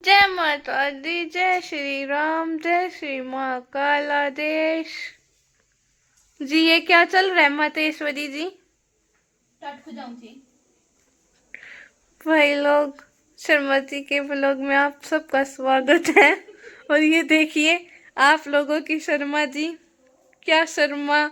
जय माता दी, जय श्री राम, जय श्री महाकाल आदेश। जी ये क्या चल रहा है मातेश्वरी जी? भाई लोग, शर्मा जी के व्लॉग में आप सबका स्वागत है। और ये देखिए आप लोगों की शर्मा जी, क्या शर्मा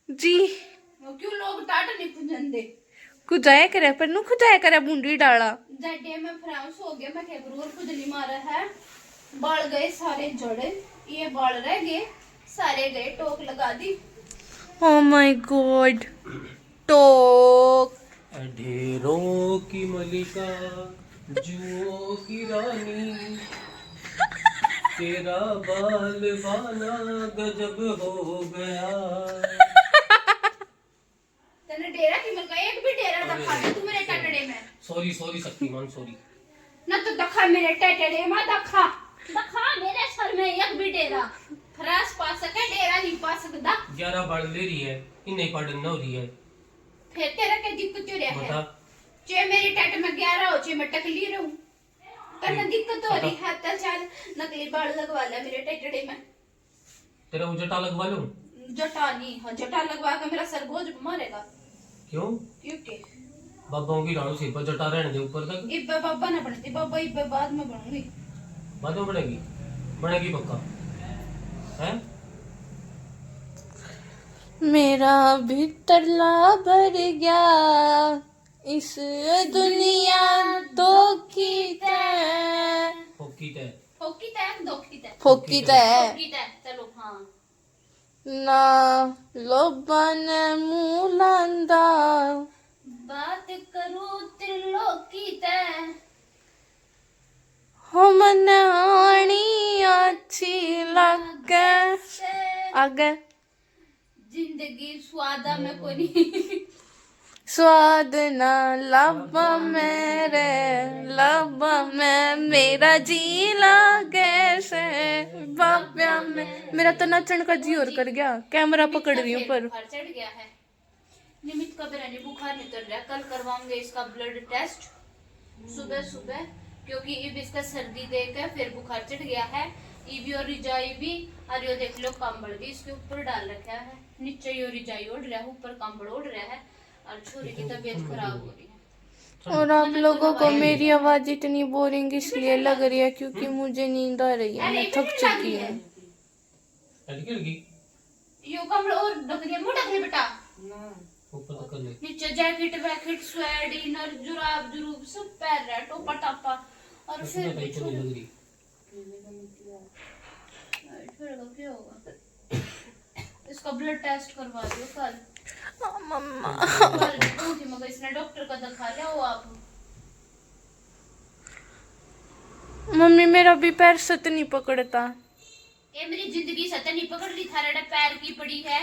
जी क्यों लोग टाटा नहीं पुजंदे खुजाया करे पर नु खुजाया करे बूंदी डाला जड्डे में फ्रांस हो गया। मैं केबरूर खुजली मारा है, बाल गए सारे जड़े, ये बाल रह गए सारे गए, टोक लगा दी। ओ माय गॉड, टोक ढेरों की मलिका, जुओं की रानी, तेरा बाल बाना गजब हो गया। तने डेरा की मिल एक भी डेरा दिखा दे तू मेरे टटड़े में। Sorry Shaktimaan sorry. ना तो दिखा मेरे टटड़े में, दिखा मेरे सर में एक भी डेरा। फ्रांस पा सके डेरा नहीं पा सकता। 11 बाल ले रही है, इन्हें पढ़न न हो रही है। फिर तेरा क्या दिक्कत हो रहा है? बता। चे मेरी टट में 11 हो, चे मैं टकली रहूं, तने दिक्कत हो रही है तो चल नकली बाल लगवा ले मेरे टटड़े में। तेरा वो जटा लगवा लूं? जटा नहीं, हाँ जटा लगवा के मेरा सर बोझ मारेगा। क्यों? क्योंकि बाबाओं की डालो सिर पर जटा रहने दे ऊपर तक। इब्बे बाबा ना बनती, बाबा इब्बे बाद में बनूंगी। बाद में बनेगी पक्का है। मेरा भीतरला भर गया इस दुनिया दो की तय होकी तय फोकी तय दोकी तय फोकी तय फोकी तय। चलो हाँ ना लोबन मूलांदा बात करूं त्रिलोकी तय। हो मन आनी अच्छी लगे आगे जिंदगी स्वादा में कोनी स्वाद ना लबा मेरे लबा में मेरा जी लागे से बाब्या में। मेरा तो नचन का जी और कर गया, कैमरा पकड़ रही हूँ पर बुखार चढ़ गया है। निमित का बिरानी बुखार नहीं उतर रहा। कल करवाऊंगे इसका ब्लड टेस्ट सुबह सुबह, क्योंकि इब इसका सर्दी देकर फिर बुखार चढ़ गया है। इबी और रिजाई भी, और यो देख लो कंबल भी इसके ऊपर डाल रखा है। नीचे यो रिजाई ओढ़ रहा है, ऊपर कंबल ओढ़ रहा है, और छोरी की तबीयत खराब हो रही है। और आप लोगों को मेरी आवाज इतनी बोरिंग इसलिए लग रही है क्योंकि मुझे नींद आ रही है, मैं थक चुकी हूँ। यो कंबल और ढक दिया, मुंह ढक ले बेटा। ऊपर तक कर ले। नीचे जैकेट वैकेट स्वेड इनर जुराब जुरूब सब पहन रहा है, टोपा टापा, और फिर भी तो नहीं लग रही। फिर क्या होगा? इसका ब्लड टेस्ट करवा दो कल। मम्मा कल थी मगर इसने डॉक्टर का दिखा लिया हो आप। मम्मी मेरा भी पैर सत नहीं पकड़ता। ये मेरी जिंदगी सत्य नहीं पकड़ ली, थारा पैर की पड़ी है।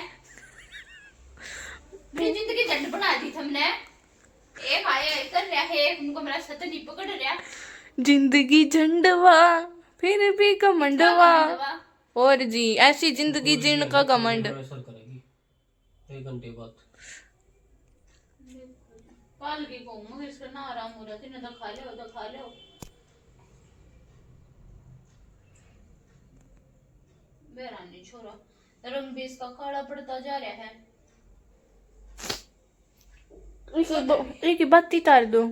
मेरी जिंदगी झंड बना दी तुमने। एक आया कर रहा है, एक उनको मेरा सत्य नहीं पकड़ रहा। जिंदगी झंडवा फिर भी घमंडवा। और जी ऐसी जिंदगी जीने का घमंड। असर करेगी 1 घंटे बाद। कल की कहूँ मगर इसका ना आराम हो रहा था, ना खा लो बेरानी छोरा। रंग भी इसका काला पड़ता जा रहा है। एक बत्ती तार दो।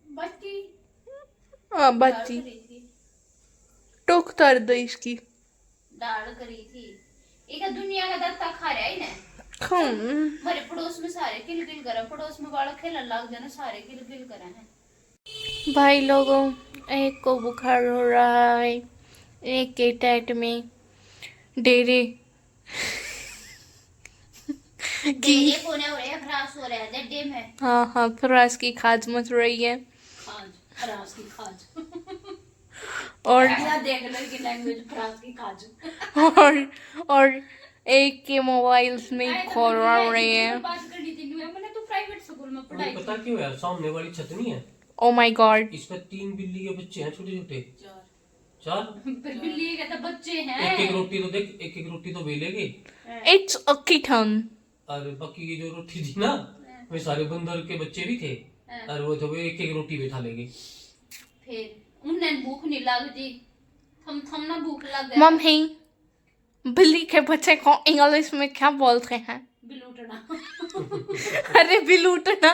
बच्ची हाँ बत्ती टोक तार दो इसकी। दाल करी थी। एक दुनिया का दत्ता खा रहा है ना। हमारे पड़ोस में सारे किल कर, पड़ोस में बालक खेलने लग जाना, सारे किल कर हैं। भाई लोगों, एक को बुखार हो रहा है, एक के टाइट में डेरे डेरे कोने हो रहे हैं, फ्रांस हो रहा है डड्डे में। हाँ फ्रांस की खाज मच रही है। फ्रांस की खाज और देख लो कि लैंग्वेज फ्रांस की खाज। और एक के मोबाइल्स में खोल रहे हैं। बात करनी थी मैंने तो प्राइवेट स्कूल में पढ़ाई। पता क्यों यार, सामने वाली छत नहीं है, ओ माय गॉड, इस पर 3 बिल्ली के बच्चे हैं, छोटे छोटे। 4 फिर बिल्ली के तो बच्चे हैं। एक रोटी तो देख, एक रोटी तो बेलेगे। It's a kitten. और बाकी की जो रोटी थी ना, वे सारे बंदर के बच्चे भी थे। और वो तो एक एक रोटी बैठा लेंगे। फिर उन्हें भूख नहीं लगती, थम ना भूख लग गया। मम्मी, बिल्ली के बच्चे को इंग्लिश में क्या बोलते हैं? बिलूटना। अरे बिलूटना,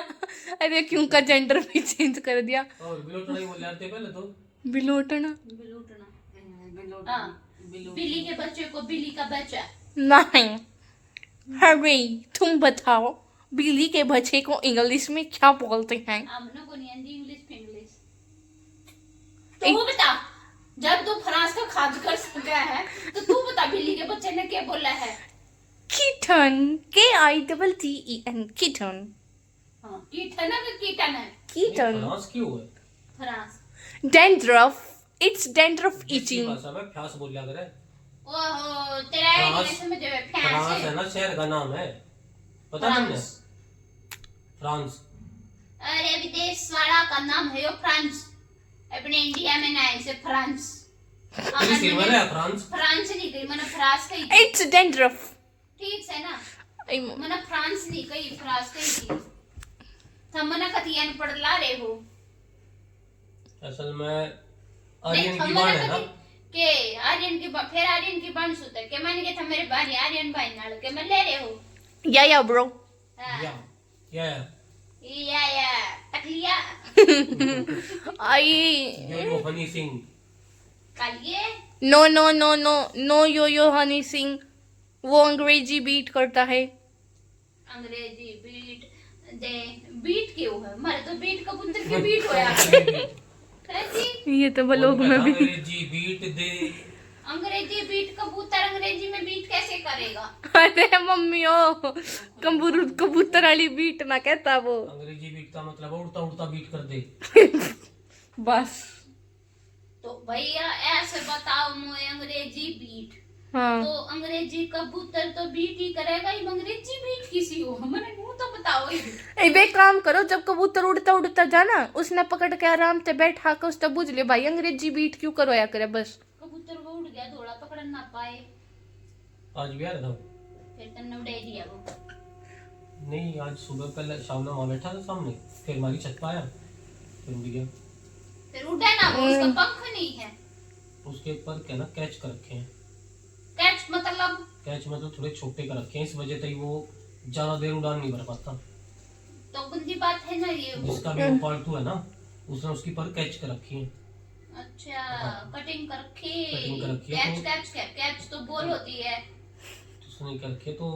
अरे क्यों का जेंडर भी चेंज कर दिया। और बिलोटना ही बोल जाते पहले तो। बिलूटना बिलूटना। हाँ, बिल्ली के बच्चे को बिल्ली का बच्चा। नहीं। हरी, तुम बताओ बिल्ली के बच्चे को इंग्लिश में क्या बोलते हैं? हमने को नहीं आती इंग्लिश फिंग्लिश। तो वो बता, जब तू फ्रांस का खाद कर सका है तो तू बता बिल्ली के बच्चे ने क्या बोला है? Kitten, KITTEN, kitten. हाँ, कीटन है कि कीटन है? किटन। फ्रांस क्यों है? फ्रांस। डैंड्रफ, इट्स डैंड्रफ देसी इचिंग। भाषा में फ्रांस बोल लिया करे। ओहो, तेरा है कि नहीं समझ में? फ्रांस है ना, शहर का नाम है, पता तुमने? फ्रांस। अरे विदेश वाला का नाम है यो फ्रांस। अपने इंडिया में ना ऐसे फ्रांस। किसी में है फ्रांस? फ्रांस नहीं गई, मैंने फ्रांस कही। It's dandruff. ठीक है ना? मैंने फ्रांस नहीं कही, फ्रांस कही थी। थमना कथियन पढ़ ला रहे हो। असल में आर्यन की बाण है ना के आर्यन की फिर आर्यन की बाण सुता के मैंने कहा था मेरे भाई आर्यन भाई नाल के मैं ले रहे हो। या ब्रो। हाँ। या टकलिया। आई यो हनी सिंह। कालिए। No no no no no, yo Honey Singh वो अंग्रेजी बीट करता है। अंग्रेजी बीट दे, बीट क्यों है? मारे तो बीट कबूतर के बीट होया। ये तो ब्लॉग में भी। अंग्रेजी बीट दे। अंग्रेजी बीट कबूतर अंग्रेजी में बीट कैसे करेगा? अरे मम्मी ओ, कबूतर वाली बीट ना कहता वो। अंग्रेजी बीट का मतलब उड़ता उड़ता बीट कर दे। बस। तो भैया ऐसे बताओ मुझे अंग्रेजी बीट। हाँ। तो अंग्रेजी कबूतर तो बीट ही करेगा, ही अंग्रेजी बीट किसी हो मैंने मुंह तो बताओ ही। बे काम करो, जब कबूतर उड़ता उड़ता जाना उसने पकड़ के आराम से बैठा के उसने बुझ ले भाई अंग्रेजी बीट क्यों करो या करे बस। कबूतर वो उड़ गया, थोड़ा पकड़ ना पाए, आज भी आ रहा था फिर तन्ने उड़ा दिया वो। नहीं, आज सुबह पहले शाम में वहां बैठा था सामने, फिर हमारी छत पे आया, फिर उड़ गया। फिर उड़ा ना वो, उसका पंख नहीं है। उसके ऊपर क्या ना कैच कर रखे हैं। कैच मतलब? कैच मतलब थोड़े छोटे कर रखे हैं, इस वजह से वो ज्यादा देर उड़ान नहीं भर पाता। तो बुद्धि बात है ना ये। जिसका भी वो पालतू है ना, उसने उसकी पर कैच कर रखी है। अच्छा, कटिंग कर रखी। कटिंग कर रखी है कैच तो- कैच कैच कैच तो बोल होती है। तो उसने कर रखे तो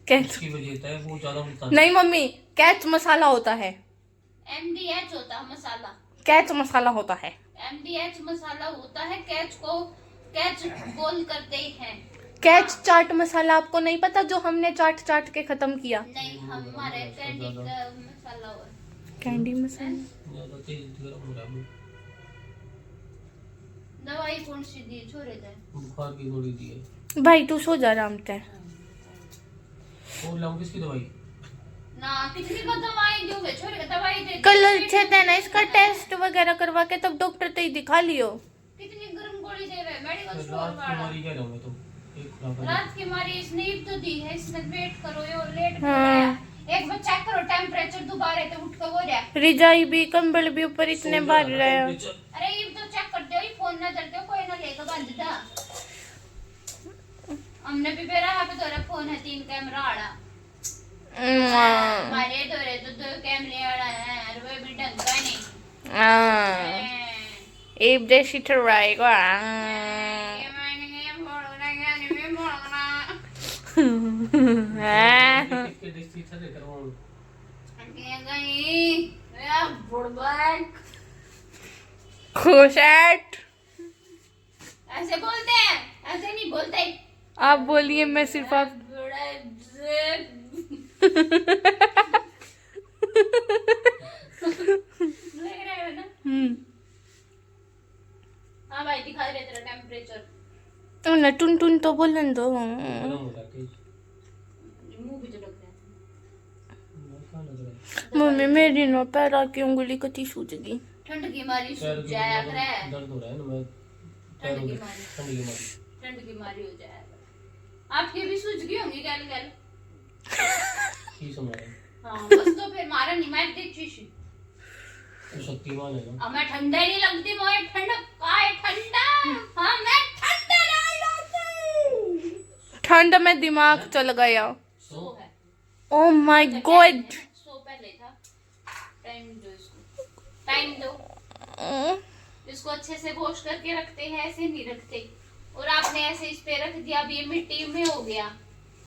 कैच उसकी वजह से वो ज्यादा उड़ता नहीं मम्मी, कैच मसाला होता है। MDH होता है मसाला। कैच मसाला होता है। MDH मसाला होता है, कैच को कैच बोल करते हैं। कैच चाट मसाला आपको नहीं पता, जो हमने चाट चाट के खत्म किया। नहीं, हमारे कैंडी का मसाला हो। कैंडी मसाला। ज्यादा तेज गर्म हो रहा है। दवाई कौन सी दी छोरे दे? बुखार की गोली दी है। भाई तू सो जा आराम से। और लाऊं किसकी दवाई? ना कितनी का दवाई दोगे? छोरे का दवाई दे। कल अच्छे थे ना, इसका टेस्ट वगैरह करवा के तब डॉक्टर से ही दिखा लियो। कितनी गर्म गोली देवे? मेडिकल फिर स्टोर रात की वाला। मारी क्या लाऊं मैं तो? एक खुराक है। रात की मारी स्नीप तो दी है, इसमें वेट करो यो लेट हाँ। गया। एक बार चेक करो टेंपरेचर, दोबारा तो उठ के हो रहा है। रिजाई भी कंबल भी ऊपर इतने सो बार जा रहे हैं। टेम्परेचर। अरे ये तो चेक करते हो, ये फोन ना करते हो, कोई ना लेकर बंद था। हमने भी बेरा है पे तोरा फोन है 3 कैमरा वाला। हमारे तोरे तो 2 कैमरे वाला है, और वो भी ढंग का नहीं। एक देशी ठहराएगा। ये मैंने ये बोलना क्या नहीं मैं बोलना। के डिस्ट्री था लेकर वो ये गई या बुड़बक। खुशैट ऐसे बोलते हैं, ऐसे नहीं बोलते। आप बोलिए, मैं सिर्फ आप। लग रहा है ना? हाँ भाई, दिखा रहे तेरा टेम्परेचर। ना टुन टुन तो बोलन दो। गर्म हो जाती है। मुंह भी तो लग रहा क्या लग रहा है? मम्मी मेरी ना पैर की उंगली कती सूज गई। है। ठंड की मारी पैर सूज की जाया मतलब करे। दर्द हो रहा है ना, मैं पैरों ठंड की में मारी। ठंड की मारी। ठंड की मारी हो जाएगा। आपकी भी सूज गई होंगी गल गल। की सुना है? हाँ बस, तो फिर मारा नहीं मार दे चीशी। तो शक्तिमान है ना। अब मैं ठंडा ही नहीं लगती, मुझे ठंडा काय ठंडा। हाँ मैं ठंडा नहीं लगती। ठंड में दिमाग चल गया। सो है। Oh my God. सो पहले था। टाइम दो इसको, टाइम दो। इसको अच्छे से वॉश करके रखते हैं, ऐसे नहीं रखते। और आपने ऐसे इस पे रख दिया, अब ये मिट्टी में हो गया।